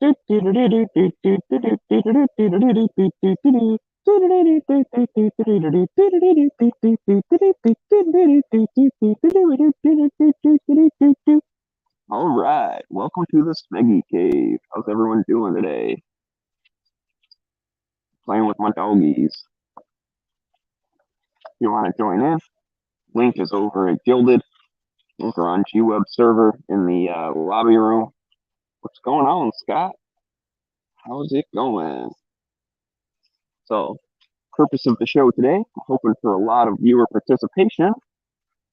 All right, welcome to the Smeggie Cave. How's everyone doing today? Playing with my doggies. If you want to join in, link is over at Gilded, over on GWeb server in the lobby room. What's going on, Scott? How's it going? So, purpose of the show today, I'm hoping for a lot of viewer participation.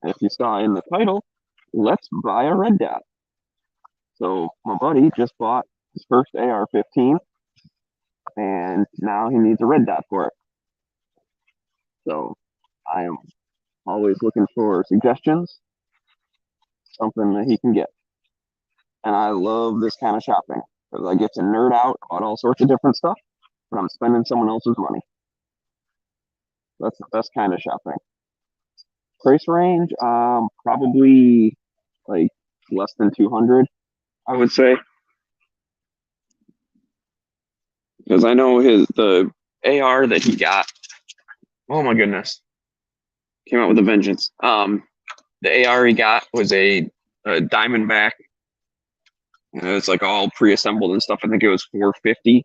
If you saw in the title, let's buy a red dot. So, my buddy just bought his first AR-15, and now he needs a red dot for it. So, I am always looking for suggestions, something that he can get. And I love this kind of shopping because I get to nerd out about all sorts of different stuff, but I'm spending someone else's money. That's the best kind of shopping. Price range, probably like less than 200, I would say. Because I know the AR that he got, oh my goodness, came out with a vengeance. The AR he got was a Diamondback. It's like all pre-assembled and stuff. I think it was 450.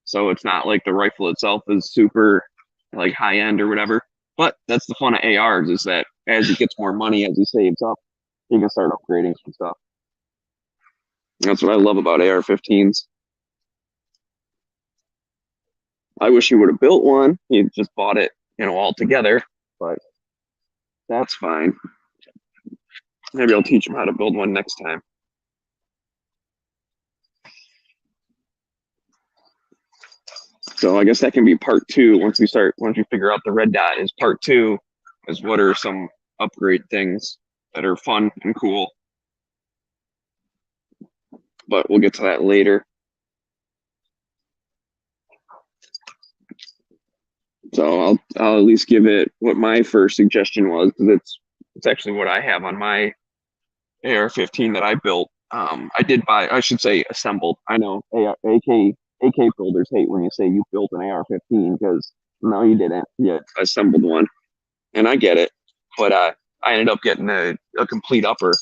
So it's not like the rifle itself is super like high end or whatever. But that's the fun of ARs is that as he gets more money, as he saves up, he can start upgrading some stuff. That's what I love about AR-15s. I wish he would have built one. He just bought it, all together. But that's fine. Maybe I'll teach him how to build one next time. So I guess that can be part two once we figure out the red dot is part two is what are some upgrade things that are fun and cool. But we'll get to that later. So I'll at least give it what my first suggestion was, because it's actually what I have on my AR-15 that I built. I should say assembled. I know AK builders hate when you say you built an AR-15 because no, you didn't. You assembled one, and I get it. But I ended up getting a complete upper,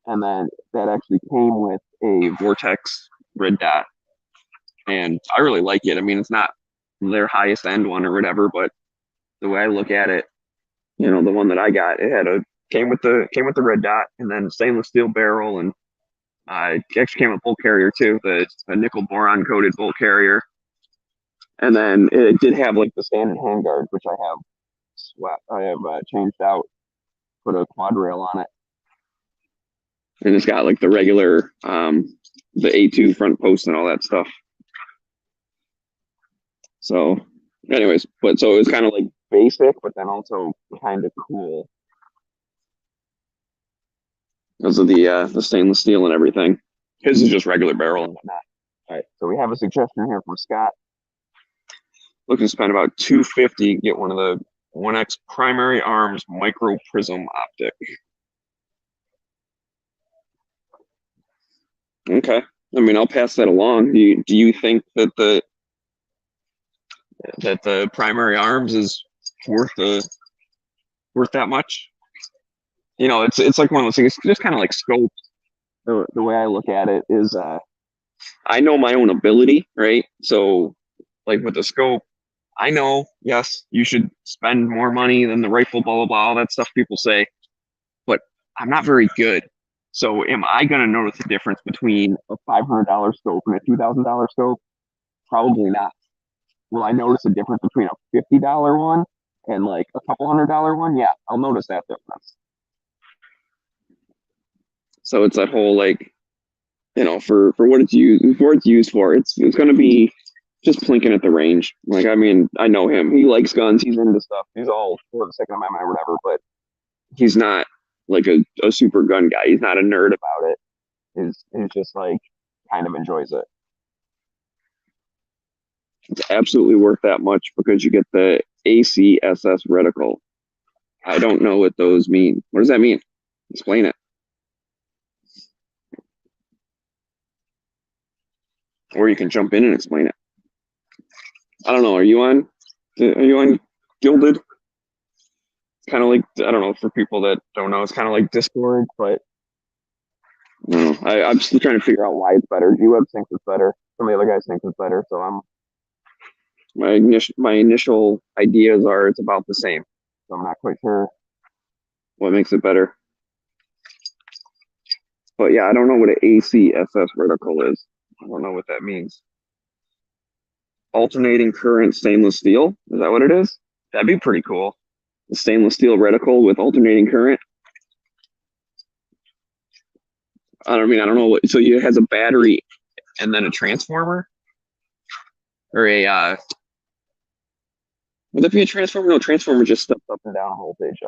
and then that actually came with a Vortex red dot, and I really like it. I mean, it's not their highest end one or whatever, but the way I look at it, the one that I got, it came with the red dot, and then stainless steel barrel, and it actually came with bolt carrier too, a nickel boron coated bolt carrier, and then it did have like the standard handguard, which I have changed out, put a quad rail on it, and it's got like the regular the A2 front post and all that stuff. So, anyways, so it was kind of like basic, but then also kind of cool because of the stainless steel and everything. His is just regular barrel and whatnot. All right, so we have a suggestion here from Scott. Looking to spend about $250, get one of the 1X Primary Arms micro prism optic. Okay, I mean I'll pass that along. Do you think that the Primary Arms is worth that much? It's like one of those things. It's just kind of like scope. The way I look at it is, I know my own ability, right? So, like with the scope, I know, yes, you should spend more money than the rifle, blah blah blah, all that stuff people say, but I'm not very good. So, am I gonna notice the difference between a $500 scope and a $2,000 scope? Probably not. Will I notice a difference between a $50 one and like a couple $100 one? Yeah, I'll notice that difference. So it's that whole like, for what it's used for, it's going to be just plinking at the range. Like, I mean, I know him. He likes guns. He's into stuff. He's all for the Second Amendment or whatever, but he's not like a super gun guy. He's not a nerd about it. He's just like kind of enjoys it. It's absolutely worth that much because you get the ACSS reticle. I don't know what those mean. What does that mean? Explain it. or you can jump in and explain it. I don't know. Are you on Gilded? It's kind of like, I don't know, for people that don't know, it's kind of like Discord, but I don't know. I'm still trying to figure out why it's better. G-Web thinks it's better. Some of the other guys think it's better. So my initial ideas are it's about the same. So I'm not quite sure what makes it better. But yeah, I don't know what an ACSS reticle is. I don't know what that means. Alternating current stainless steel. Is that what it is? That'd be pretty cool. The stainless steel reticle with alternating current. I don't know what. So it has a battery and then a transformer, or a would that be a transformer? No, transformer just steps up and down voltage.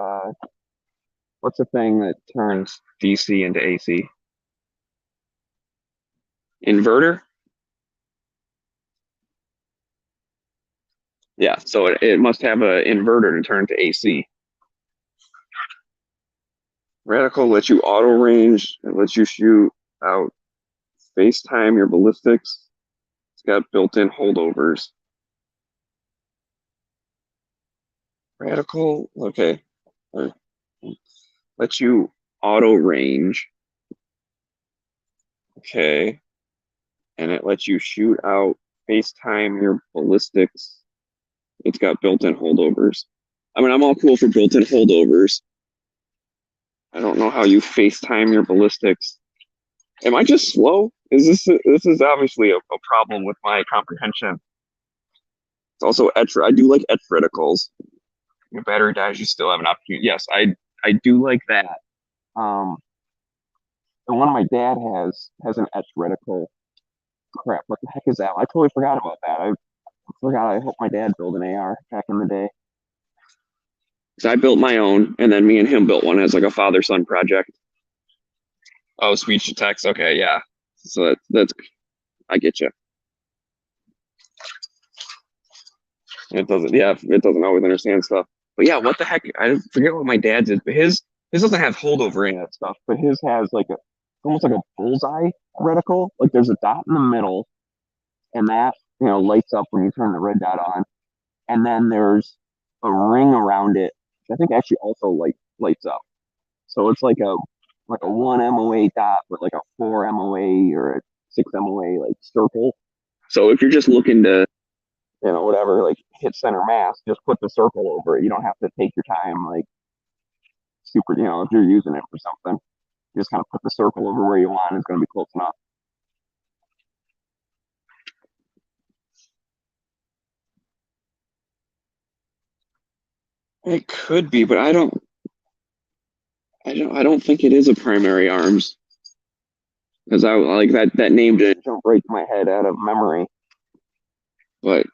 What's the thing that turns DC into AC? Inverter? Yeah, so it must have an inverter to turn to AC. Radical lets you auto range. It lets you shoot out FaceTime your ballistics. It's got built-in holdovers. Radical, okay. Lets you auto range. Okay. And it lets you shoot out FaceTime your ballistics. It's got built-in holdovers. I mean, I'm all cool for built-in holdovers. I don't know how you FaceTime your ballistics. Am I just slow? This is obviously a problem with my comprehension. It's also etch. I do like etch reticles. Your battery dies, you still have an opportunity. Yes, I do like that. Um, the one my dad has an etch reticle. Crap, what the heck is that? I totally forgot about that. I forgot I helped my dad build an AR back in the day. So I built my own, and then me and him built one as like a father-son project. Oh, speech to text. Okay, yeah. So that's I get you. It doesn't. Yeah, it doesn't always understand stuff. But yeah, what the heck? I forget what my dad's is, but his doesn't have holdover in that stuff. But his has like a almost like a bullseye reticle. Like there's a dot in the middle, and that lights up when you turn the red dot on. And then there's a ring around it. I think actually also lights up. So it's like a one MOA dot with like a four MOA or a six MOA like circle. So if you're just looking to whatever, like hit center mass, just put the circle over it. You don't have to take your time, like super, if you're using it for something, you just kind of put the circle over where you want. It's going to be close enough. It could be, but I don't think it is a primary arms because I like that name didn't jump right to my head out of memory. But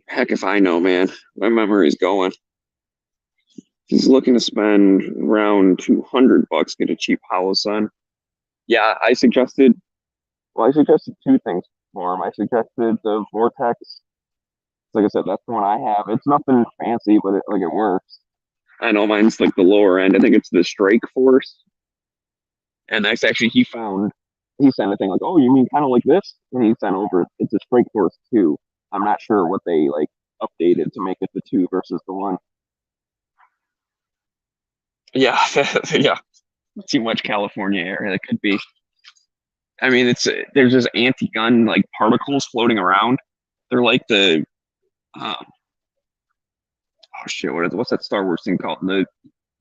heck if I know, man, my memory's going. He's looking to spend around $200, get a cheap Holosun. Yeah, I suggested two things for him. I suggested the Vortex. Like I said, that's the one I have. It's nothing fancy, but it works. I know mine's like the lower end. I think it's the Strike Force. And that's actually he sent a thing like, oh, you mean kind of like this? And he sent over it's a Strike Force 2. I'm not sure what they like updated to make it the 2 versus the 1. Yeah, yeah. Too much California air. That could be. I mean, there's just anti-gun like particles floating around. They're like the oh shit, what's that Star Wars thing called? The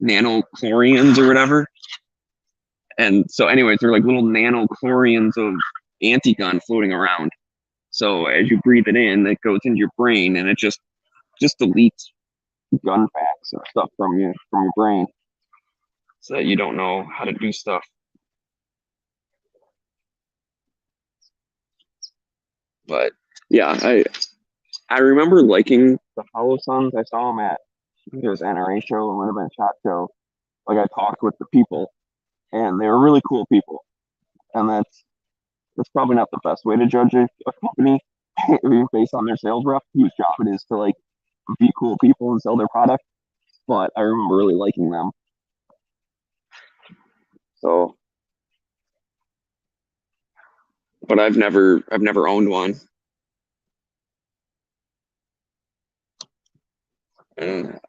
nanochlorians or whatever. And so, anyways, they're like little nanochlorians of anti-gun floating around. So as you breathe it in, it goes into your brain, and it just deletes gun facts and stuff from your brain, so that you don't know how to do stuff. But yeah, I remember liking the Holosuns. I saw them at it was NRA show and would have been SHOT Show. Like I talked with the people, and they were really cool people. And that's probably not the best way to judge a company based on their sales rep, whose job it is to like be cool people and sell their product. But I remember really liking them. So but I've never owned one. And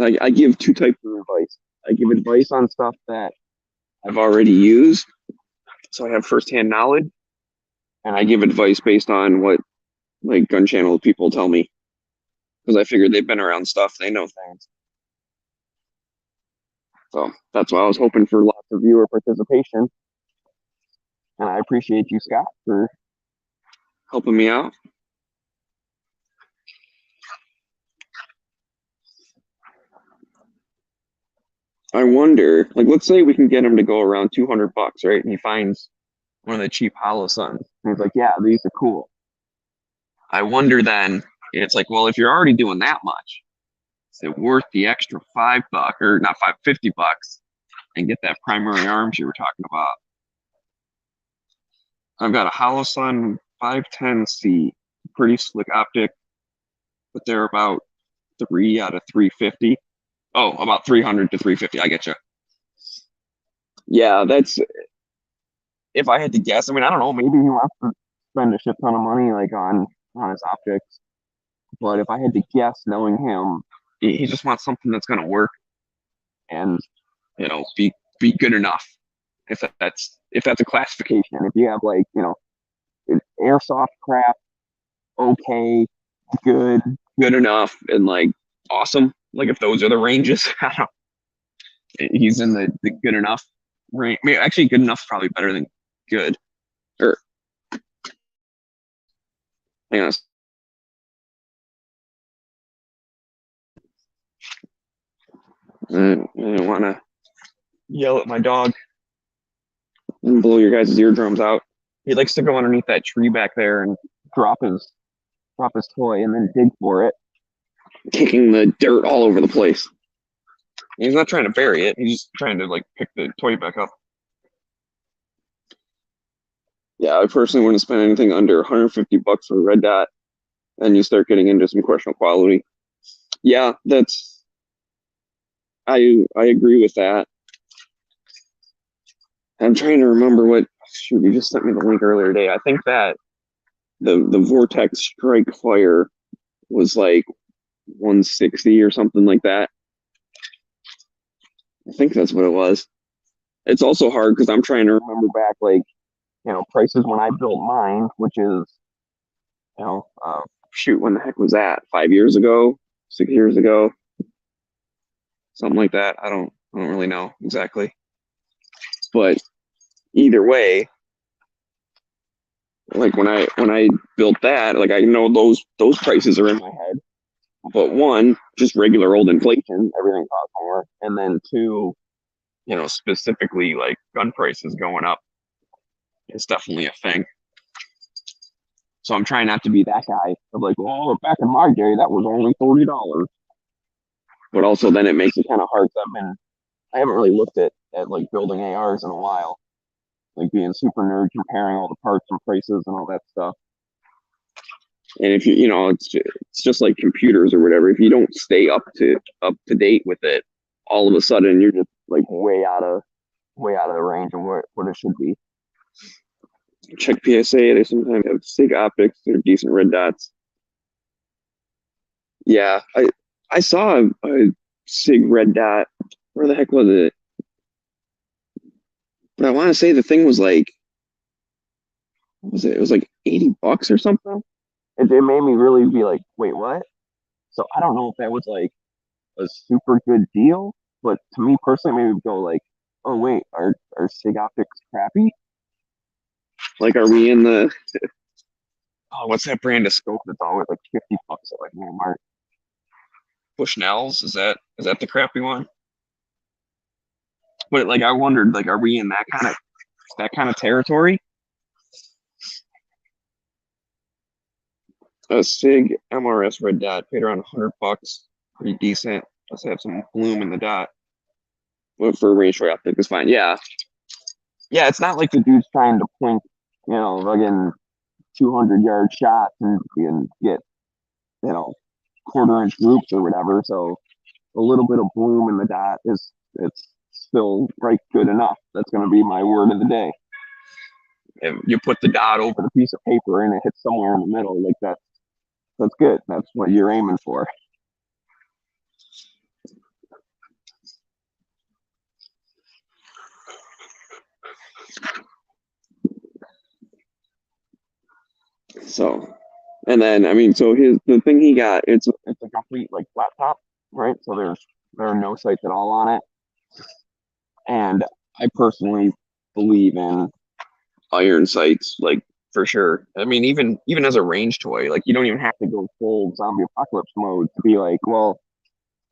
I give two types of advice. I give advice on stuff that I've already used, so I have firsthand knowledge, and I give advice based on what like gun channel people tell me because I figured they've been around stuff, they know things. So that's why I was hoping for lots of viewer participation, and I appreciate you, Scott, for helping me out. I wonder, like, let's say we can get him to go around 200 bucks, right? And he finds one of the cheap hollow suns. And he's like, yeah, these are cool. I wonder then, it's like, well, if you're already doing that much, is it worth the extra $5 or not 550 bucks and get that primary arms you were talking about? I've got a hollow sun 510C, pretty slick optic, but they're about 3 out of 350. Oh, about 300 to 350. I get you. Yeah, that's if I had to guess. I mean, I don't know. Maybe he wants to spend a shit ton of money like on his optics. But if I had to guess, knowing him, he just wants something that's going to work and be good enough. If that's a classification. If you have like airsoft crap, okay, good, good enough, and like awesome. Like if those are the ranges, I don't know. He's in the good enough range. I mean, actually, good enough is probably better than good. Or hang on. I didn't want to yell at my dog and blow your guys' eardrums out. He likes to go underneath that tree back there and drop his toy and then dig for it, kicking the dirt all over the place. He's not trying to bury it. He's just trying to like pick the toy back up. Yeah, I personally wouldn't spend anything under 150 bucks for a red dot, and you start getting into some questionable quality. Yeah, I agree with that. I'm trying to remember what. Shoot, you just sent me the link earlier today. I think that the Vortex Strike Fire was like 160 or something like that. I think that's what it was. It's also hard because I'm trying to remember back, like, prices when I built mine, which is, shoot, when the heck was that? 5 years ago, 6 years ago, something like that. I don't really know exactly. But either way, like when I built that, like I know those prices are in my head. But one, just regular old inflation, everything costs more, and then two, specifically like gun prices going up is definitely a thing. So I'm trying not to be that guy of like, well, back in my day, that was only $40. But also then it makes it kind of hard. I haven't really looked at like building ARs in a while, like being super nerd, comparing all the parts and prices and all that stuff. And if it's just like computers or whatever. If you don't stay up to date with it, all of a sudden you're just like way out of the range of what it should be. Check PSA. They sometimes have SIG optics. They're decent red dots. Yeah, I saw a SIG red dot. Where the heck was it? But I want to say the thing was like, what was it? It was like 80 bucks or something. It made me really be like, wait, what? So I don't know if that was like a super good deal, but to me personally, maybe go like, oh wait, are SIG optics crappy? Like, are we in the what's that brand of scope that's always like 50 bucks at like Walmart? Bushnell's, is that the crappy one? But like I wondered, like, are we in that kind of territory? A SIG MRS red dot paid around 100 bucks, pretty decent. Let's have some bloom in the dot. But for a range optic is fine. Yeah, yeah. It's not like the dude's trying to point, again, 200-yard shots and get quarter-inch groups or whatever. So a little bit of bloom in the dot it's still right good enough. That's going to be my word of the day. If you put the dot over the piece of paper and it hits somewhere in the middle, like that's good. That's what you're aiming for. So, and then I mean, so his the thing he got, it's a complete like flat top, right? So there are no sights at all on it. And I personally believe in iron sights, like for sure. I mean, even as a range toy, like you don't even have to go full zombie apocalypse mode to be like, well,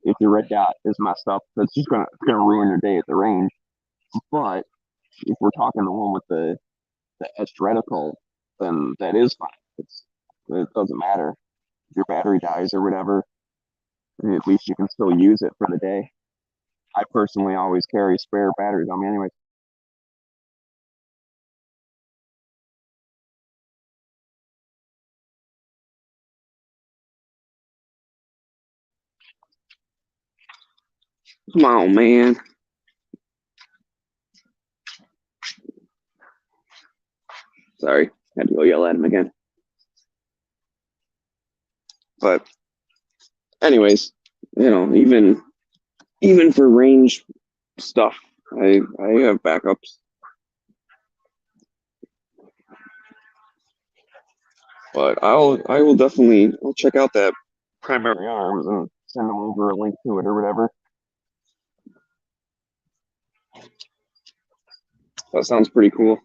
if your red dot is messed up, that's just gonna ruin your day at the range. But if we're talking the one with the etched reticle, then that is fine. It doesn't matter if your battery dies or whatever. At least you can still use it for the day. I personally always carry spare batteries on me anyway. Come on, man. Sorry, had to go yell at him again. But anyways, even for range stuff, I have backups. But I will definitely I'll check out that primary arms and send them over a link to it or whatever. That sounds pretty cool.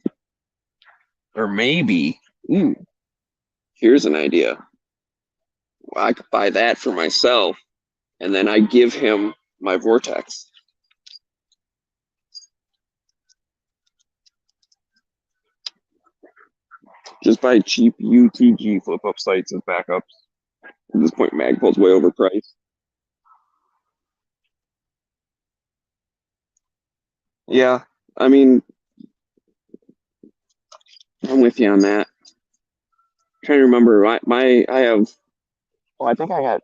Or maybe, ooh, here's an idea. I could buy that for myself, and then I give him my vortex. Just buy cheap UTG flip up sites as backups. At this point, Magpul's way overpriced. Yeah, I mean, I'm with you on that. I'm trying to remember, I have. Oh, I think I got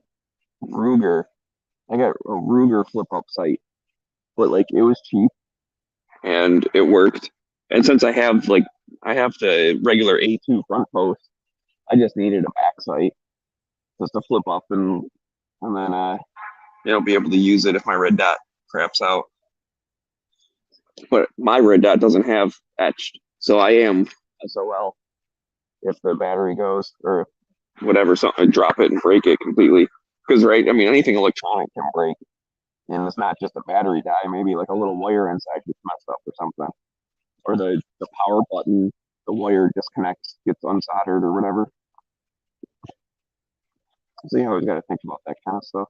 Ruger. I got a Ruger flip up sight, but like it was cheap and it worked. And since I have the regular A2 front post, I just needed a back sight just to flip up and then be able to use it if my red dot craps out. But my red dot doesn't have etched, so I am SOL if the battery goes or whatever. So I drop it and break it completely. Because right, I mean anything electronic can break, and it's not just a battery die. Maybe like a little wire inside gets messed up or something, or the power button, the wire disconnects, gets unsoldered or whatever. So you always got to think about that kind of stuff.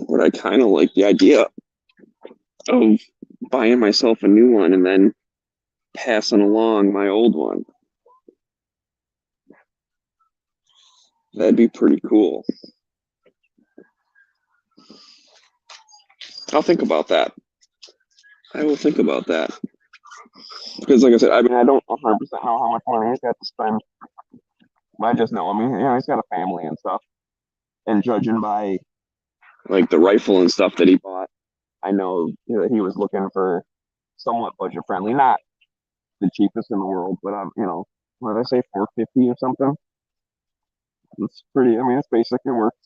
But I kind of like the idea of buying myself a new one and then passing along my old one. That'd be pretty cool. I'll think about that. I will think about that. Because, like I said, I mean, I don't 100% know how much money he's got to spend. But I just know, I mean, he's got a family and stuff. And judging by, like, the rifle and stuff that he bought, I know that he was looking for somewhat budget friendly. Not the cheapest in the world, but, what did I say, 450 or something? It's pretty, I mean, it's basic. It works.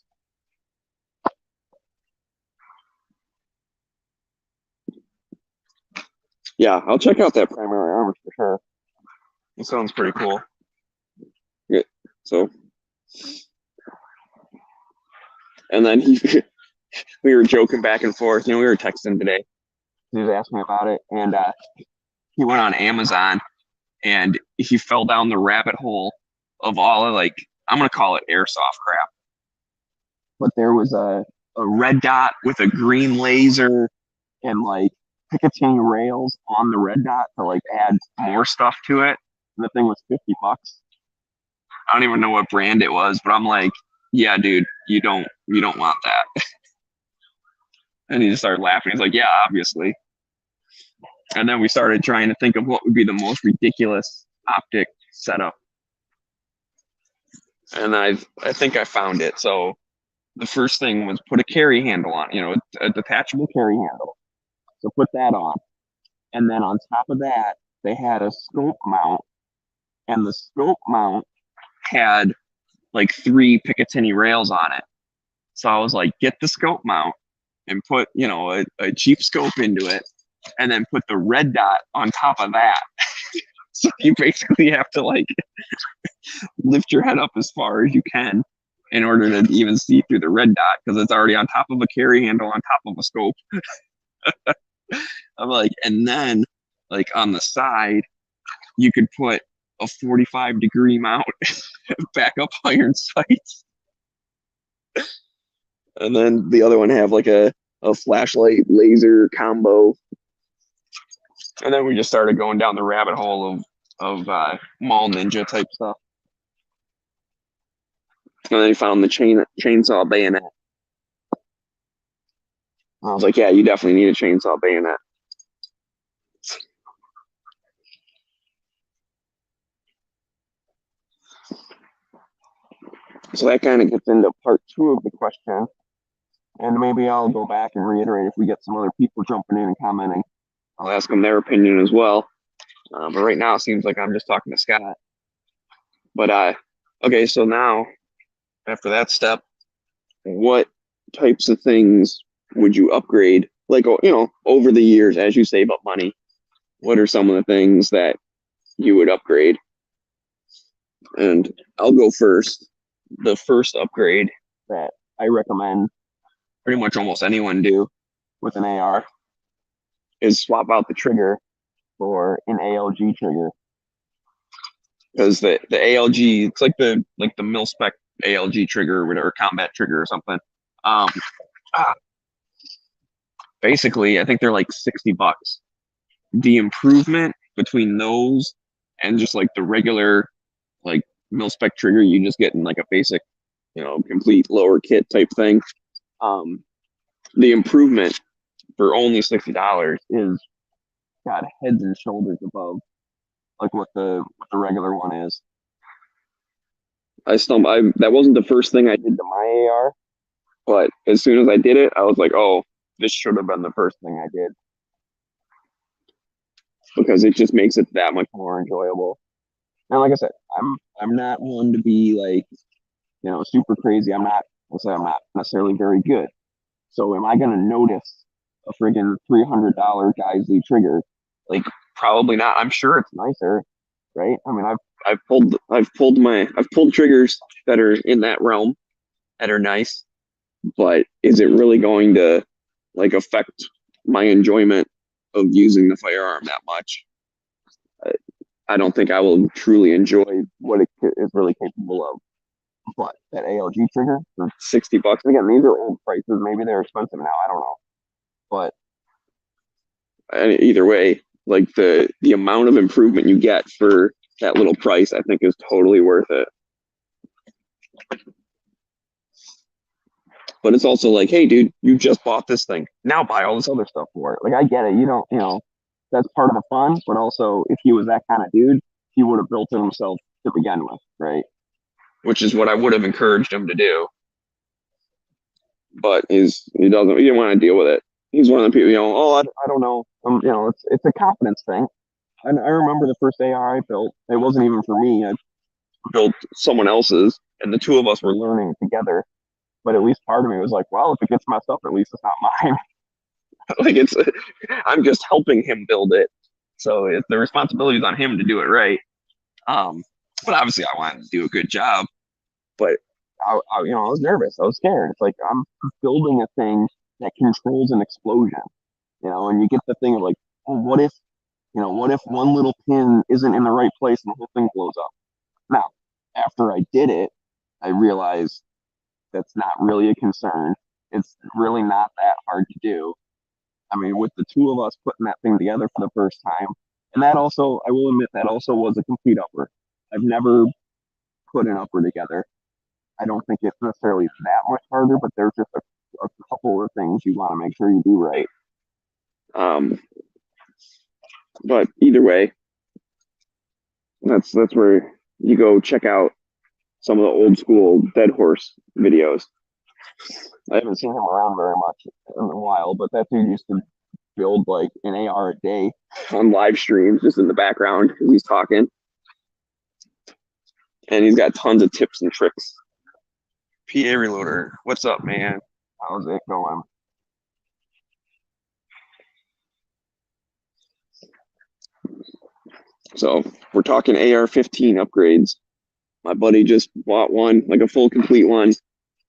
Yeah, I'll check out that primary armor for sure. It sounds pretty cool. Yeah. So, and then we were joking back and forth. We were texting today. He was asking me about it, and he went on Amazon and he fell down the rabbit hole of all of like I'm gonna call it airsoft crap. But there was a red dot with a green laser and like Picatinny rails on the red dot to like add more stuff to it. And the thing was $50. I don't even know what brand it was, but I'm like, yeah, dude, you don't want that. And he just started laughing. He's like, yeah, obviously. And then we started trying to think of what would be the most ridiculous optic setup. and I think I found it. So the first thing was put a carry handle on, a detachable carry handle. So put that on, and then on top of that, they had a scope mount, and the scope mount had like three Picatinny rails on it. So I was like, get the scope mount and put, a cheap scope into it, and then put the red dot on top of that. So you basically have to like lift your head up as far as you can in order to even see through the red dot because it's already on top of a carry handle on top of a scope. I'm like, and then like on the side, you could put a 45-degree mount backup iron sights, and then the other one have like a flashlight laser combo. And then we just started going down the rabbit hole of mall ninja type stuff. And then he found the chainsaw bayonet. I was like, yeah, you definitely need a chainsaw bayonet. So that kind of gets into part two of the question. And maybe I'll go back and reiterate if we get some other people jumping in and commenting. I'll ask them their opinion as well. But right now, it seems like I'm just talking to Scott. But okay, so now after that step, what types of things would you upgrade? Like, over the years, as you save up money, what are some of the things that you would upgrade? And I'll go first. The first upgrade that I recommend pretty much almost anyone do with an AR is swap out the trigger for an ALG trigger. Because the ALG, it's like the mil spec ALG trigger or whatever, combat trigger or something. Um, Basically, I think they're like $60. The improvement between those and just like the regular like mil spec trigger you just get in like a basic, complete lower kit type thing. The improvement for only $60 is got heads and shoulders above like what the regular one is. That wasn't the first thing I did to my AR, but as soon as I did it, I was like, oh, this should have been the first thing I did because it just makes it that much more enjoyable. And like I said, I'm not one to be like, super crazy. I'm not necessarily very good. So am I gonna notice a friggin' $300 Geisley trigger? Like probably not. I'm sure it's nicer, right? I mean, I've pulled triggers that are in that realm that are nice, but is it really going to like affect my enjoyment of using the firearm that much? I don't think I will truly enjoy what it is really capable of. But that ALG trigger for $60, again, these are old prices. Maybe they're expensive now. I don't know. But either way, like the amount of improvement you get for that little price, I think is totally worth it. But it's also like, hey, dude, you just bought this thing. Now buy all this other stuff for it. Like, I get it. You don't, that's part of the fun. But also, if he was that kind of dude, he would have built it himself to begin with, right? Which is what I would have encouraged him to do. But he didn't want to deal with it. He's one of the people, I don't know. It's a confidence thing. And I remember the first AR I built, it wasn't even for me. I built someone else's, and the two of us were learning together. But at least part of me was like, well, if it gets messed up, at least it's not mine. Like I'm just helping him build it. So the responsibility is on him to do it right. But obviously I wanted to do a good job. But I was nervous. I was scared. It's like I'm building a thing that controls an explosion, and you get the thing of like, oh, what if one little pin isn't in the right place and the whole thing blows up? Now, after I did it, I realized that's not really a concern. It's really not that hard to do. I mean, with the two of us putting that thing together for the first time, and that also, I will admit, that also was a complete upper. I've never put an upper together. I don't think it's necessarily that much harder, but there's just a couple of things you want to make sure you do right. But either way, that's where you go check out some of the old school Dead Horse videos. I haven't seen him around very much in a while, but that dude used to build like an AR a day on live streams just in the background because he's talking. And he's got tons of tips and tricks. PA Reloader, what's up, man? How's it going? So we're talking AR-15 upgrades. My buddy just bought one, like a full complete one.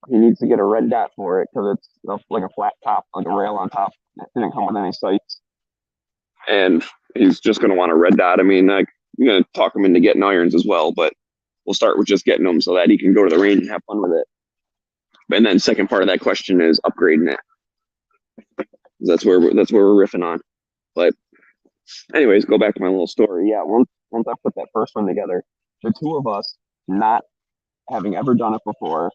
He needs to get a red dot for it because it's like a flat top, like a rail on top. It didn't come with any sights. And he's just going to want a red dot. I mean, I'm going to talk him into getting irons as well, but we'll start with just getting them so that he can go to the range and have fun with it. And then second part of that question is upgrading it. That's where we're riffing on. But anyways, go back to my little story. Yeah, once I put that first one together, the two of us not having ever done it before,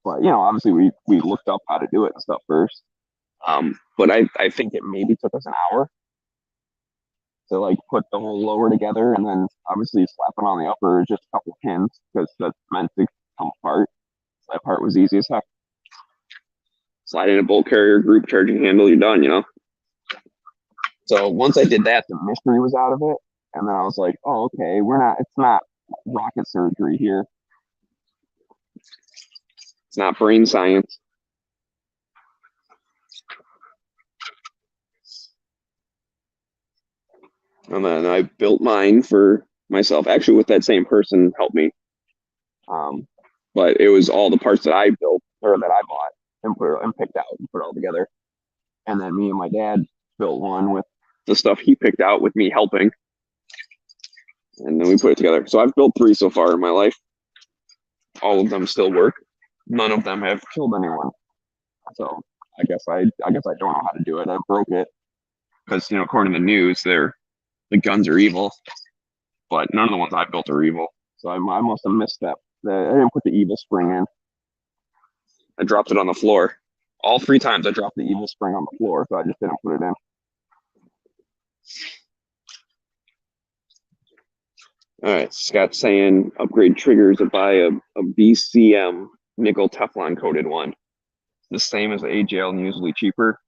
but obviously we looked up how to do it and stuff first. But I think it maybe took us an hour to like put the whole lower together, and then obviously slapping on the upper is just a couple pins because that's meant to come apart. So that part was easy as heck. Slide in a bolt carrier, group charging handle, you're done. So once I did that, the mystery was out of it, and then I was like, oh, okay, it's not rocket surgery here. It's not brain science. And then I built mine for myself, actually with that same person helped me. But it was all the parts that I built or that I bought and picked out and put all together. And then me and my dad built one with the stuff he picked out with me helping. And then we put it together. So I've built 3 so far in my life. All of them still work. None of them have killed anyone. So I guess I don't know how to do it. I broke it because according to the news, the guns are evil, but none of the ones I built are evil. So I must have missed that. I didn't put the evil spring in. I dropped it on the floor. All 3 times I dropped the evil spring on the floor, so I just didn't put it in. All right, Scott's saying upgrade triggers to buy a BCM nickel Teflon coated one. The same as the AJL and usually cheaper.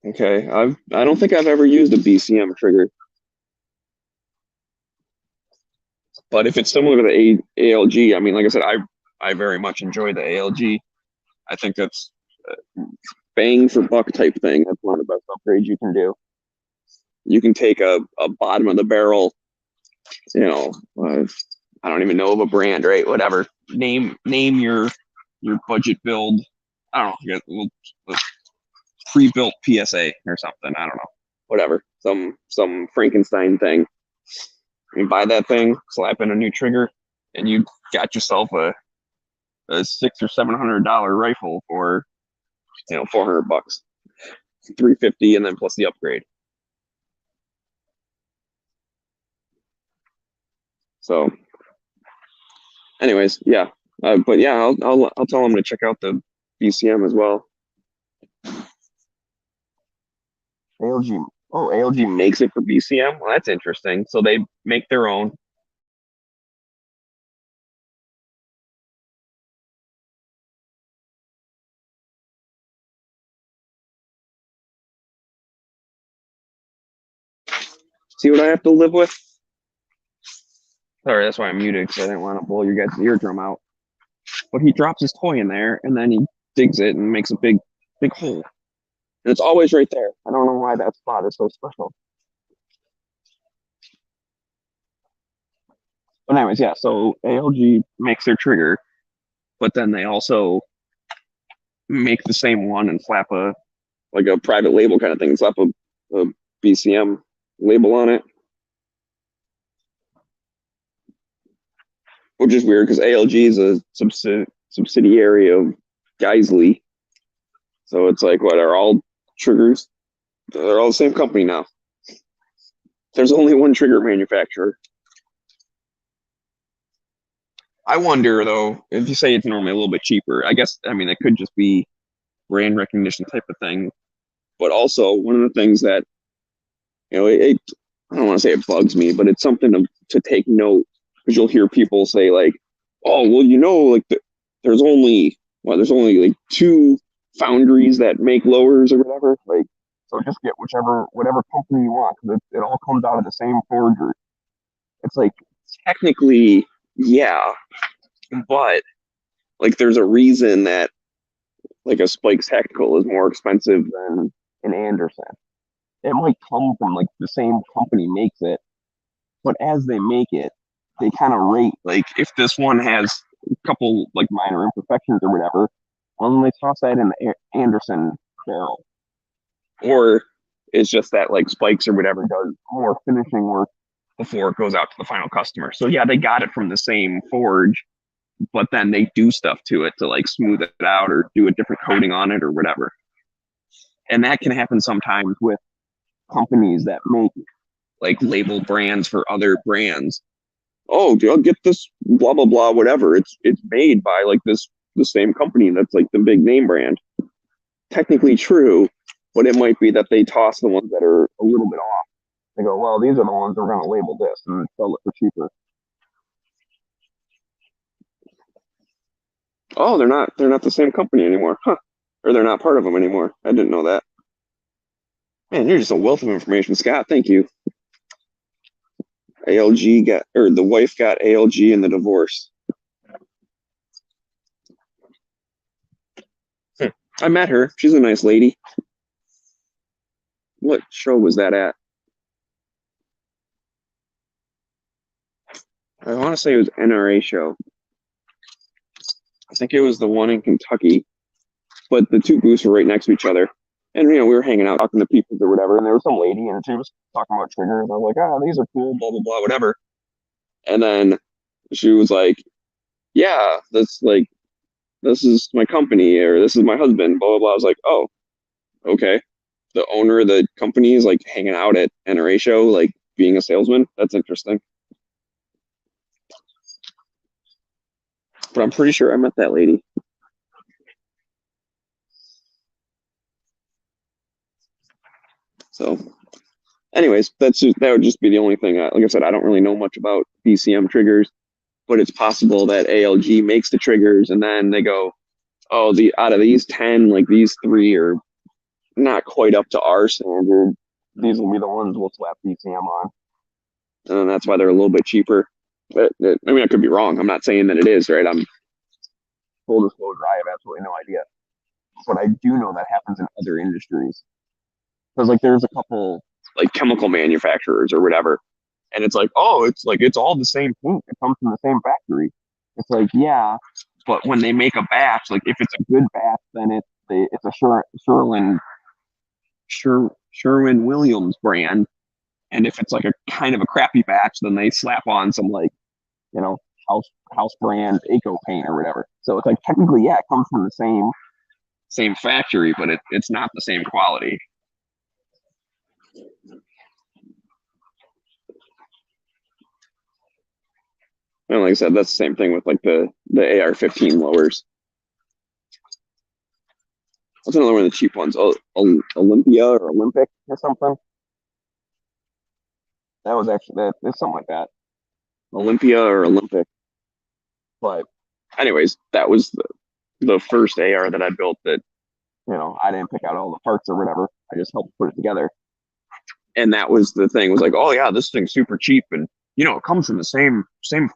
Okay, I don't think I've ever used a BCM trigger. But if it's similar to the ALG, I mean, like I said, I very much enjoy the ALG. I think that's bang for buck type thing. That's one of the best upgrades you can do. You can take a bottom of the barrel, I don't even know of a brand, right? Whatever. Name your budget build. I don't know. Pre-built PSA or something. I don't know. Whatever. Some Frankenstein thing. You buy that thing, slap in a new trigger, and you got yourself a $600 or $700 rifle for $400, $350, and then plus the upgrade. So, anyways, yeah. But yeah, I'll tell them to check out the BCM as well. ALG. Oh, ALG makes it for BCM? Well, that's interesting. So they make their own. See what I have to live with? Sorry, that's why I'm muted, because I didn't want to blow your guys' eardrum out. But he drops his toy in there, and then he digs it and makes a big hole. And it's always right there. I don't know why that spot is so special. But anyways, yeah, so ALG makes their trigger, but then they also make the same one and slap a private label kind of thing, slap a BCM label on it. Which is weird because ALG is a subsidiary of Geisley. So it's like, what, are all triggers? They're all the same company now. There's only one trigger manufacturer. I wonder, though, if you say it's normally a little bit cheaper, I guess, I mean, it could just be brand recognition type of thing. But also, one of the things that, I don't want to say it bugs me, but it's something to take note because you'll hear people say like, "Oh, well, like there's only there's only like two foundries that make lowers or whatever." Like, so just get whatever company you want because it all comes out of the same forger. It's like technically, yeah, but like there's a reason that like a Spike Tactical is more expensive than an Anderson. It might come from like the same company makes it, but as they make it, they kind of rate like if this one has a couple like minor imperfections or whatever, well, then they toss that in the Anderson barrel. Or it's just that like Spikes or whatever does more finishing work before it goes out to the final customer. So yeah, they got it from the same forge, but then they do stuff to it to like smooth it out or do a different coating on it or whatever. And that can happen sometimes with companies that make like label brands for other brands. Oh, I'll get this blah blah blah whatever. It's made by like the same company that's like the big name brand. Technically true, but it might be that they toss the ones that are a little bit off. They go, well, these are the ones we're going to label this and sell it for cheaper. Oh, they're not the same company anymore, huh? Or they're not part of them anymore. I didn't know that. Man, you're just a wealth of information, Scott. Thank you. ALG got, or the wife got ALG in the divorce. I met her. She's a nice lady. What show was that at? I want to say it was NRA show. I think it was the one in Kentucky, but the two booths were right next to each other. And we were hanging out, talking to people or whatever. And there was some lady, and she was talking about triggers. I was like, "Ah, these are cool, blah blah blah, whatever." And then she was like, "Yeah, this is my company, or this is my husband, blah blah blah." I was like, "Oh, okay." The owner of the company is like hanging out at NRA show, like being a salesman. That's interesting. But I'm pretty sure I met that lady. So, anyways, that would just be the only thing. Like I said, I don't really know much about BCM triggers, but it's possible that ALG makes the triggers and then they go, oh, the out of these 10, like these three are not quite up to our standard. These will be the ones we'll slap BCM on, and that's why they're a little bit cheaper. But I mean, I could be wrong. I'm not saying that it is right. I'm full disclosure. I have absolutely no idea, but I do know that happens in other industries. Because like there's a couple like chemical manufacturers or whatever, and it's like, oh, it's all the same thing. It comes from the same factory. It's like, yeah, but when they make a batch, like if it's a good batch, then it's a Sherwin Williams brand, and if it's like a kind of a crappy batch, then they slap on some like you know house house brand Eco paint or whatever. So it's like technically, yeah, it comes from the same factory, but it's not the same quality. And like I said, that's the same thing with like the AR-15 lowers. What's another one of the cheap ones? Olympia or Olympic or something. That was actually that. It's something like that. Olympia or Olympic. But anyways, that was the first AR that I built that I didn't pick out all the parts or whatever. I just helped put it together. And that was the thing. It was like, oh yeah, this thing's super cheap, and it comes from the same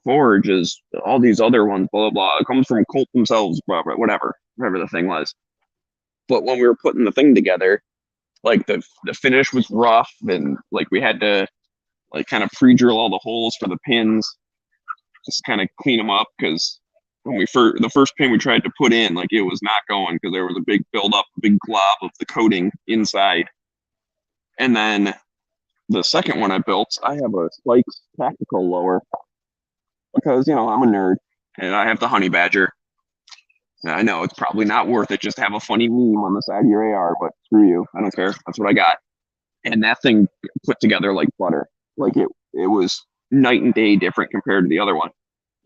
forge as all these other ones. Blah blah blah. It comes from Colt themselves. Blah, blah, whatever the thing was. But when we were putting the thing together, like the finish was rough, and like we had to like kind of pre-drill all the holes for the pins, just kind of clean them up because when the first pin we tried to put in, like it was not going because there was a big buildup, big glob of the coating inside. And then the second one I built, I have a Spikes tactical lower because I'm a nerd and I have the honey badger. And I know it's probably not worth it just to have a funny meme on the side of your AR, but screw you, I don't care. That's what I got. And that thing put together like butter. Like it was night and day different compared to the other one.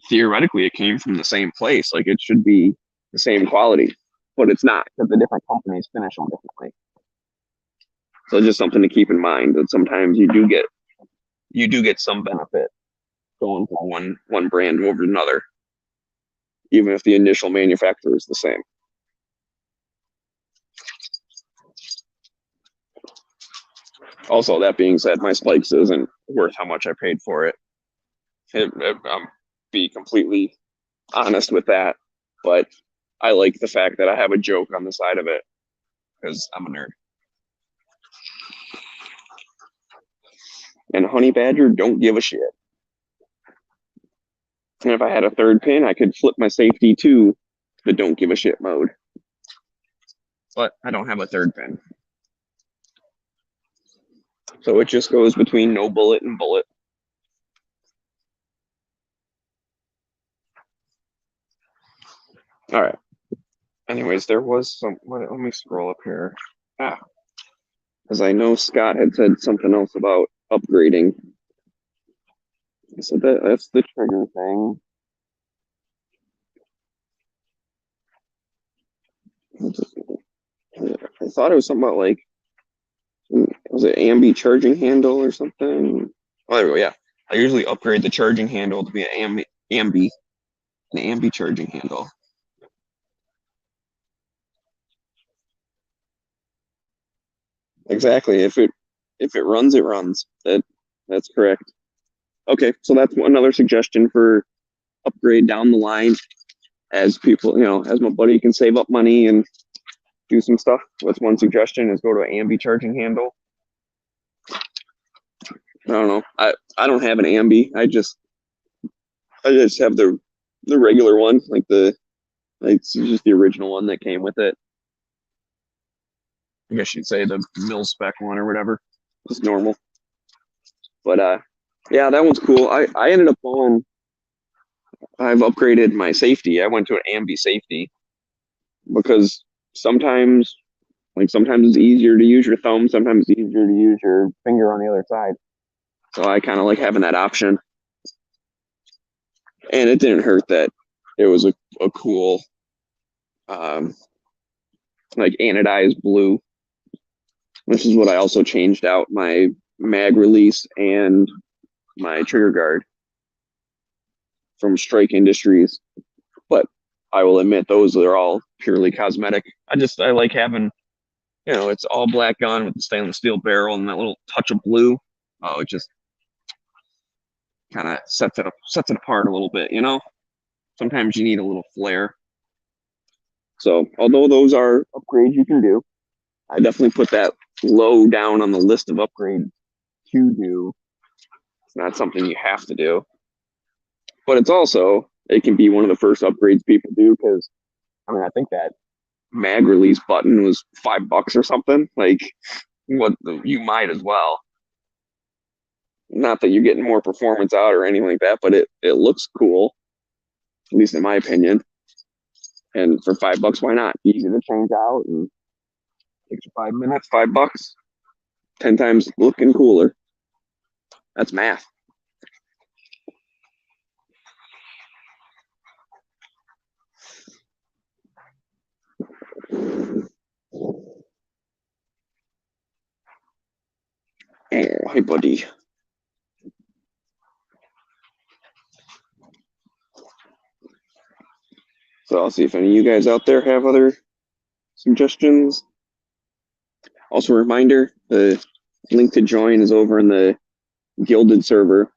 Theoretically, it came from the same place. Like it should be the same quality, but it's not because the different companies finish them differently. So it's just something to keep in mind that sometimes you do get you do get some benefit going from one brand over another, even if the initial manufacturer is the same. Also, that being said, my spikes isn't worth how much I paid for it. I'm be completely honest with that, but I like the fact that I have a joke on the side of it because I'm a nerd. And Honey Badger don't give a shit. And if I had a third pin, I could flip my safety to the don't give a shit mode. But I don't have a third pin. So it just goes between no bullet and bullet. All right. Anyways, there was some. Let me scroll up here. Because I know Scott had said something else about upgrading. He said that's the trigger thing. I thought it was something about like, was it ambi charging handle or something? Oh, there we go. Yeah, I usually upgrade the charging handle to be an ambi charging handle. Exactly. If it runs, it runs. That's correct. Okay, so that's another suggestion for upgrade down the line as people, as my buddy can save up money and do some stuff. What's one suggestion is go to an ambi charging handle. I don't know. I don't have an ambi. I just have the regular one, like it's just the original one that came with it. I guess you'd say the mil spec one or whatever. It's normal. But yeah, that one's cool. I ended up going. I've upgraded my safety. I went to an ambi safety because sometimes, sometimes it's easier to use your thumb. Sometimes it's easier to use your finger on the other side. So I kind of like having that option. And it didn't hurt that it was a cool, um, like anodized blue. This is what I also changed out my mag release and my trigger guard from Strike Industries. But I will admit those are all purely cosmetic. I like having, it's all black gun with the stainless steel barrel and that little touch of blue. Oh, it just kind of sets it apart a little bit. Sometimes you need a little flair. So although those are upgrades you can do, I definitely put that low down on the list of upgrades to do. It's not something you have to do, but it can be one of the first upgrades people do because I think that mag release button was $5 or something. Like, you might as well. Not that you're getting more performance out or anything like that, but it looks cool, at least in my opinion. And for $5, why not? Easy to change out and takes you 5 minutes, $5, 10 times looking cooler. That's math. Oh, hey, buddy. So I'll see if any of you guys out there have other suggestions. Also, a reminder, the link to join is over in the Gilded server.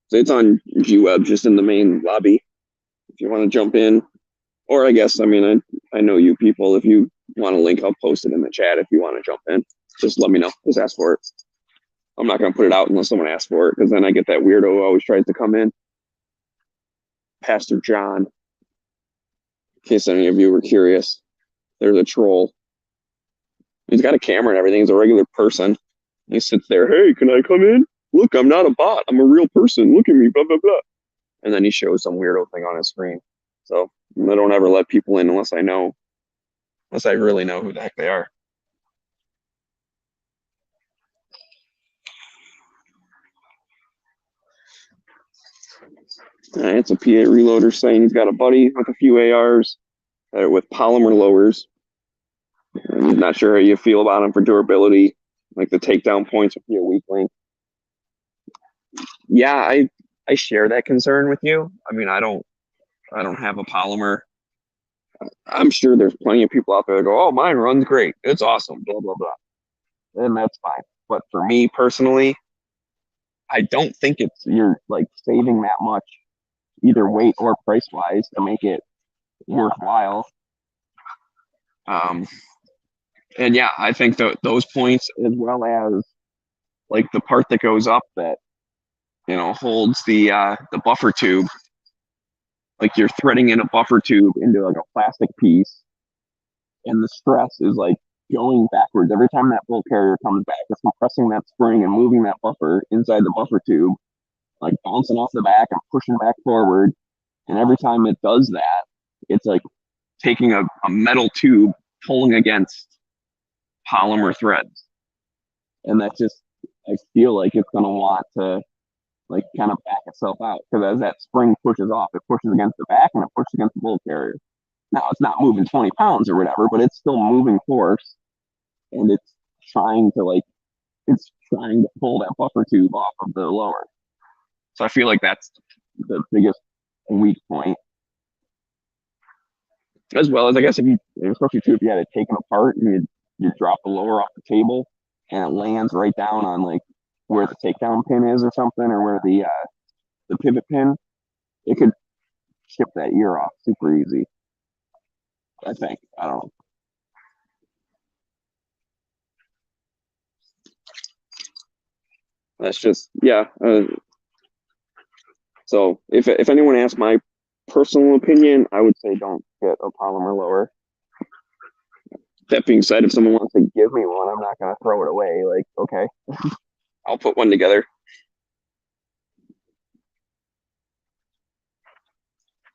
So it's on GWeb, just in the main lobby. If you want to jump in, or I guess, I know you people. If you want a link, I'll post it in the chat if you want to jump in. Just let me know. Just ask for it. I'm not going to put it out unless someone asks for it, because then I get that weirdo who always tries to come in. Pastor John. In case any of you were curious, there's a troll. He's got a camera and everything. He's a regular person. He sits there. Hey, can I come in? Look, I'm not a bot. I'm a real person. Look at me, blah, blah, blah. And then he shows some weirdo thing on his screen. So I don't ever let people in unless I really know who the heck they are. All right, it's a P8 reloader saying he's got a buddy with a few ARs with polymer lowers. I'm not sure how you feel about them for durability. Like the takedown points would be a weak link. Yeah, I share that concern with you. I mean, I don't have a polymer. I'm sure there's plenty of people out there that go, "Oh, mine runs great. It's awesome." Blah blah blah, and that's fine. But for me personally, I don't think it's you're like saving that much either weight or price wise to make it worthwhile. Um, and yeah, I think those points as well as like the part that goes up that holds the buffer tube, like you're threading in a buffer tube into like a plastic piece, and the stress is like going backwards every time that bolt carrier comes back. It's compressing that spring and moving that buffer inside the buffer tube, like bouncing off the back and pushing back forward. And every time it does that, it's like taking a metal tube pulling against polymer threads. And that just, I feel like it's going to want to like kind of back itself out because as that spring pushes off, it pushes against the back and it pushes against the bolt carrier. Now it's not moving 20 pounds or whatever, but it's still moving force and trying to like, it's trying to pull that buffer tube off of the lower. So I feel like that's the biggest weak point. As well as I guess if you, especially too, if you had it taken apart and you drop the lower off the table and it lands right down on like where the takedown pin is or something, or where the pivot pin, it could chip that ear off super easy. I think. I don't know. That's just yeah. So if anyone asks my personal opinion, I would say don't get a polymer lower. That being said, if someone wants to give me one, I'm not gonna throw it away. Like, okay, I'll put one together.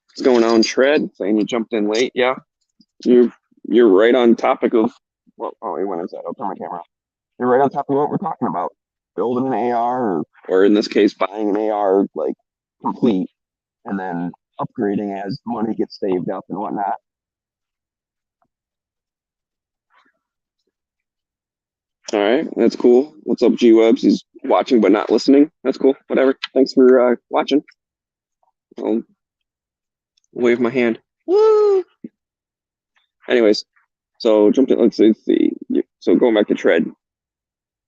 What's going on, Tread? Saying you jumped in late. Yeah, you you're right on topic of well, oh, when is that? I'll turn my camera off. You're right on top of what we're talking about. Building an AR, or in this case, buying an AR like complete, and then upgrading as money gets saved up and whatnot. All right, that's cool. What's up, G Webs? He's watching but not listening. That's cool. Whatever. Thanks for watching. I'll wave my hand. Woo! Anyways, so jumped in. Let's see. So going back to tread,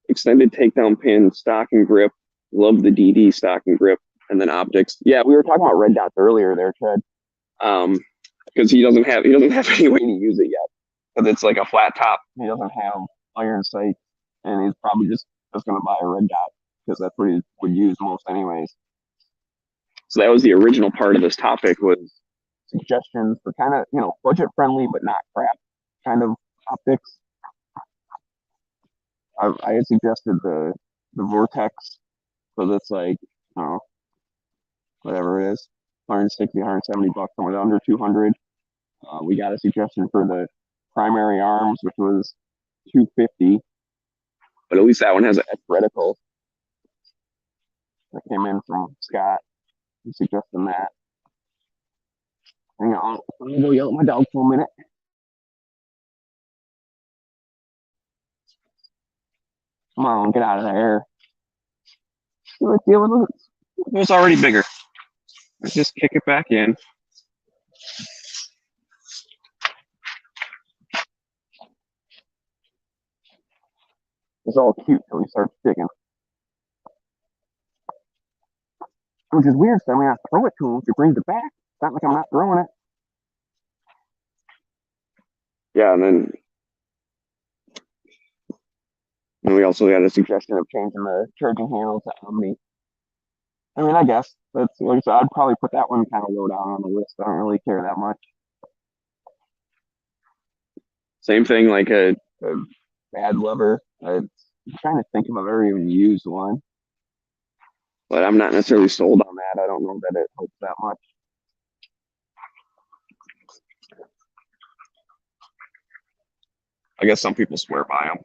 extended takedown pin, stock and grip. Love the DD stock and grip, and then optics. Yeah, we were talking about red dots earlier there, tread. Because he doesn't have any way to use it yet. Because it's like a flat top. He doesn't have iron sights, and he's probably just gonna buy a red dot because that's what he would use most anyways. So that was the original part of this topic was suggestions for kind of budget friendly but not crap kind of optics. I had suggested the Vortex, so that's like I don't know, whatever it is, 160, 170 bucks, somewhere under 200. We got a suggestion for the primary arms, which was 250, but at least that one has a reticle that came in from Scott. He's suggesting that. Hang on, let me go yell at my dog for a minute. Come on, get out of there. Let's deal with it. It was already bigger. Let's just kick it back in. It's all cute till he starts digging. Which is weird, so I mean, I throw it to him if he brings it back. It's not like I'm not throwing it. Yeah, and then we also got a suggestion of changing the charging handle to Omni. I mean, I guess that's like I said, I'd probably put that one kind of low down on the list. I don't really care that much. Same thing, like a bad lever. I'm trying to think if I've ever even used one, but I'm not necessarily sold on that. I don't know that it helps that much. I guess some people swear by them,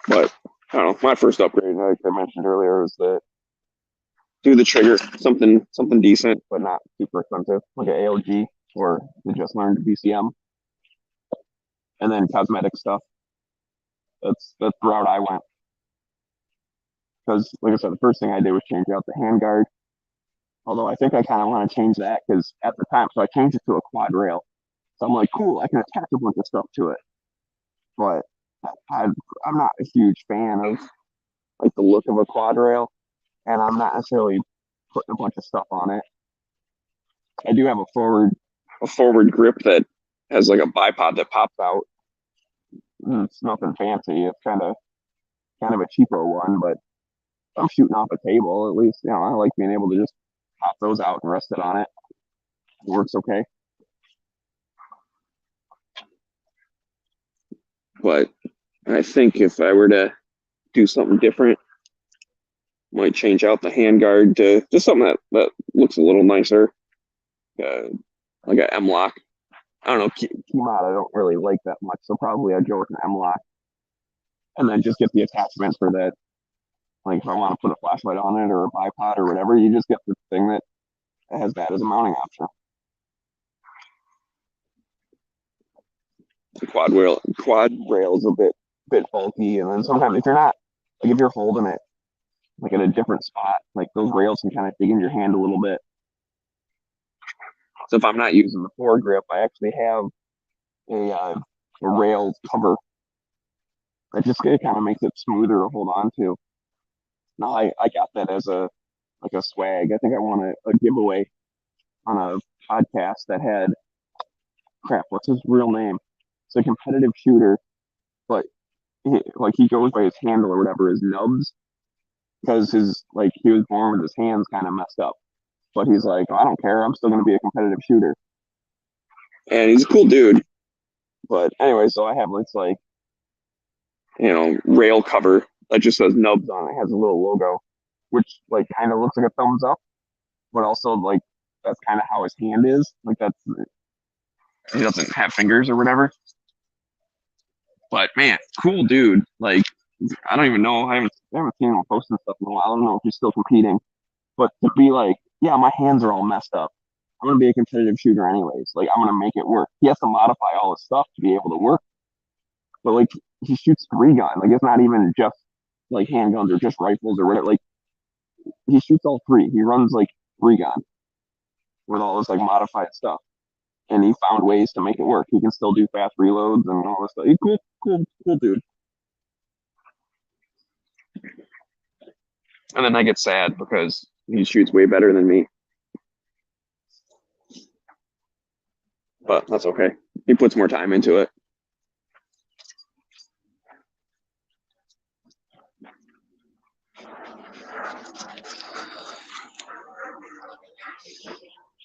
but I don't know. My first upgrade, like I mentioned earlier, was the do the trigger something decent, but not super expensive, like an AOG or the just learned BCM, and then cosmetic stuff. That's the route I went. because, like I said, the first thing I did was change out the handguard. Although I think I kind of want to change that because at the time, so I changed it to a quad rail. So I'm like, cool, I can attach a bunch of stuff to it. But I, I'm not a huge fan of like the look of a quad rail, and I'm not necessarily putting a bunch of stuff on it. I do have a forward grip that has like a bipod that pops out. It's nothing fancy. It's kind of a cheaper one, but I'm shooting off a table. At least I like being able to just pop those out and rest it on it. It works okay. But I think if I were to do something different, might change out the handguard to just something that looks a little nicer, uh, like an M lock. I don't know, Keymat, I don't really like that much, so probably I'd go with an M lock, and then just get the attachment for that. Like if I want to put a flashlight on it or a bipod or whatever, you just get the thing that has that as a mounting option. The quad rail is a bit bulky, and then sometimes if you're not like if you're holding it like at a different spot, like those rails can kind of dig in your hand a little bit. So if I'm not using the foregrip, I actually have a rail cover that just kind of makes it smoother to hold on to. Now I got that as a like a swag. I think I won a giveaway on a podcast that had crap. What's his real name? It's a competitive shooter, but like he goes by his handle or whatever is Nubs because his like he was born with his hands kind of messed up. But he's like, I don't care. I'm still going to be a competitive shooter. And he's a cool dude. But anyway, so I have this like rail cover that just says Nubs on it. It has a little logo, which like kind of looks like a thumbs up, but also like that's kind of how his hand is. Like that's he doesn't have fingers or whatever. But man, cool dude. Like I don't even know. I haven't seen him posting stuff in a while. I don't know if he's still competing. But to be like, yeah, my hands are all messed up. I'm gonna be a competitive shooter anyways. Like I'm gonna make it work. He has to modify all his stuff to be able to work. But like he shoots three gun. Like it's not even just like handguns or just rifles or whatever. Like he shoots all three. He runs like three gun with all this like modified stuff. And he found ways to make it work. He can still do fast reloads and all this stuff. He's cool dude. And then I get sad because he shoots way better than me. But that's okay. He puts more time into it.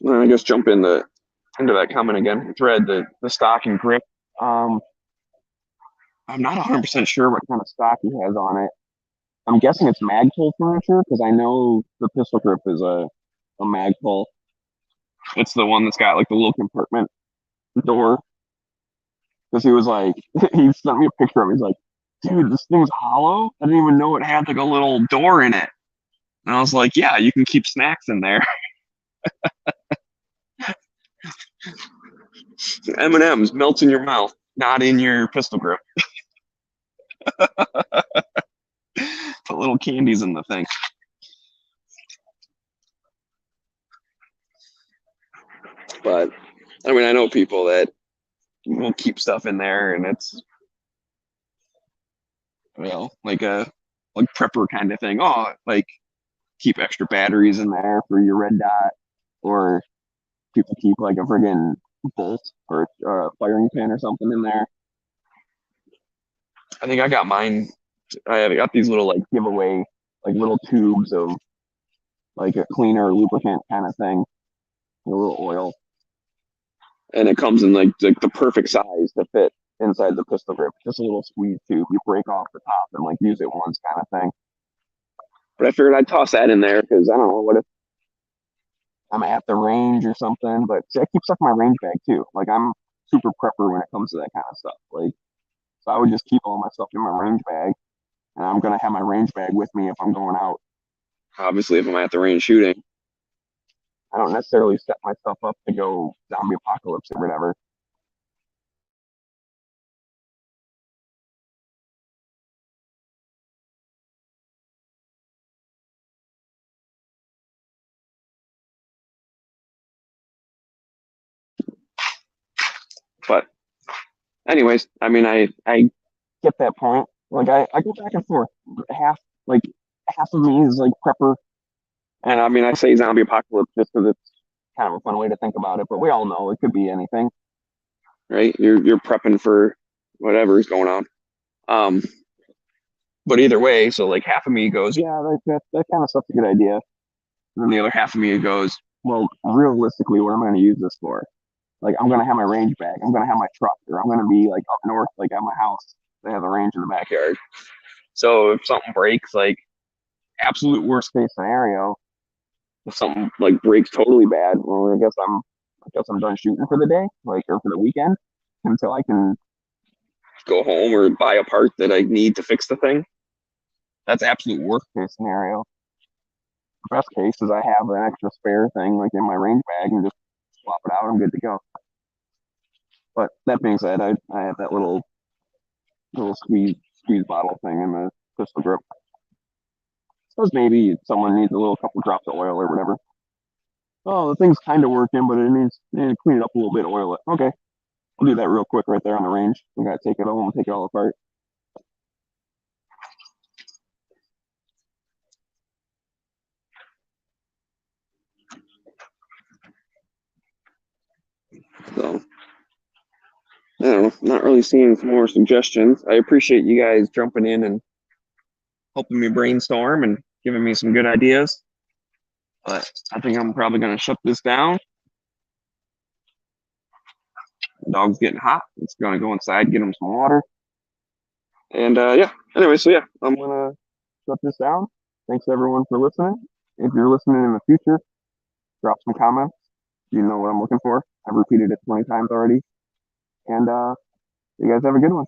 I guess jump into that comment again. Thread the stock and grip. Um, I'm not 100% sure what kind of stock he has on it. I'm guessing it's Magpul furniture because I know the pistol grip is a Magpul. It's the one that's got like the little compartment door. Because he was like, he sent me a picture of it. He's like, dude, this thing's hollow. I didn't even know it had like a little door in it. And I was like, yeah, you can keep snacks in there. M&M's melts in your mouth, not in your pistol grip. Put little candies in the thing. But I mean, I know people that will keep stuff in there, and it's like a like prepper kind of thing. Oh, like keep extra batteries in there for your red dot, or people keep like a friggin' bolt or a firing pin or something in there. I think I got mine. I got these little like giveaway like little tubes of like a cleaner lubricant kind of thing, a little oil, and it comes in like the perfect size to fit inside the pistol grip. Just a little squeeze tube. You break off the top and like use it once kind of thing. But I figured I'd toss that in there because I don't know what if I'm at the range or something. But see, I keep stuff in my range bag too. Like I'm super prepper when it comes to that kind of stuff. Like so I would just keep all my stuff in my range bag, and I'm gonna have my range bag with me if I'm going out. Obviously, if I'm at the range shooting, I don't necessarily set my stuff up to go zombie apocalypse or whatever. But anyways, I mean, I get that point. Like I go back and forth. Half like half of me is like prepper, and I mean I say zombie apocalypse just because it's kind of a fun way to think about it. But we all know it could be anything, right? You're prepping for whatever is going on. Um, but either way, so like half of me goes, yeah, that kind of stuff's a good idea. And then the other half of me goes, well, realistically, what am I going to use this for? Like, I'm going to have my range bag. I'm going to have my truck, or I'm going to be like up north, like at my house. They have a range in the backyard. So if something breaks, like absolute worst case scenario, if something like breaks totally bad, well, I guess I'm done shooting for the day, like or for the weekend, until I can go home or buy a part that I need to fix the thing. That's absolute worst case scenario. Best case is I have an extra spare thing like in my range bag and just swap it out. I'm good to go. But that being said, I have that little squeeze bottle thing in the pistol grip. Suppose maybe someone needs a little couple drops of oil or whatever. Oh, the thing's kind of working, but it needs to clean it up a little bit, oil it. Okay, I'll do that real quick right there on the range. We gotta take it home and take it all apart. So I don't know, not really seeing some more suggestions. I appreciate you guys jumping in and helping me brainstorm and giving me some good ideas. But I think I'm probably gonna shut this down. The dog's getting hot. It's gonna go inside, get him some water. And yeah. Anyway, so yeah, I'm gonna shut this down. Thanks everyone for listening. If you're listening in the future, drop some comments. You know what I'm looking for. I've repeated it 20 times already. And you guys have a good one.